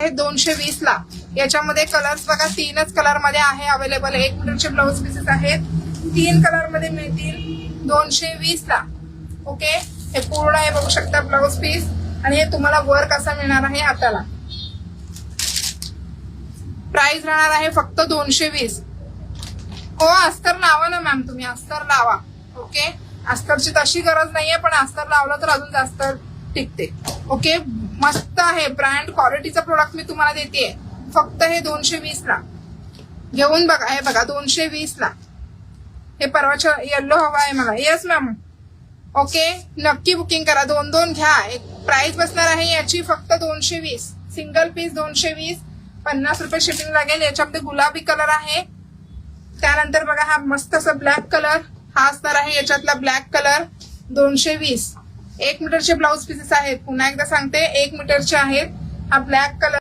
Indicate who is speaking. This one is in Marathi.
Speaker 1: 220 ला. याच्यामध्ये कलर्स बघा, 3च कलर मध्ये आहे अवेलेबल. 1 मीटरचे ब्लाउज पीसेस आहेत, 3 कलर मध्ये मिळतील 220 ला. ओके, हे पूर्ण आहे बघू शकता ब्लाउज पीस. आणि हे तुम्हाला वर्क असा मिळणार आहे हाताला. प्राइस राहणार आहे फक्त 220. हो, अस्तर लावा ना मॅम, तुम्ही अस्तर लावा. ओके, अस्तरची तशी गरज नाहीये, पण अस्तर लावलं तर अजून जास्त टिकते. ओके, मस्त आहे, ब्रँड क्वालिटीचा प्रोडक्ट मी तुम्हाला देते. फक्त हे 220 ला घेऊन बघा. हे बघा 220 ला. हे परवाच्या येल्लो हवा आहे मला. Yes ma'am. ओके, नक्की बुकिंग करा. 2 घ्या. एक प्राइस बसणार आहे याची फक्त 220. Single piece 220. 50 रुपये शिपिंग लागेल. याच्यामध्ये गुलाबी कलर आहे. त्यानंतर बघा हा मस्त असा ब्लॅक कलर, हा असणार आहे याच्यातला ब्लॅक कलर. 220. 1 मीटरचे ब्लाउज पीसेस आहेत. पुन्हा एकदा सांगते, 1 मीटरचे आहेत. हा ब्लॅक कलर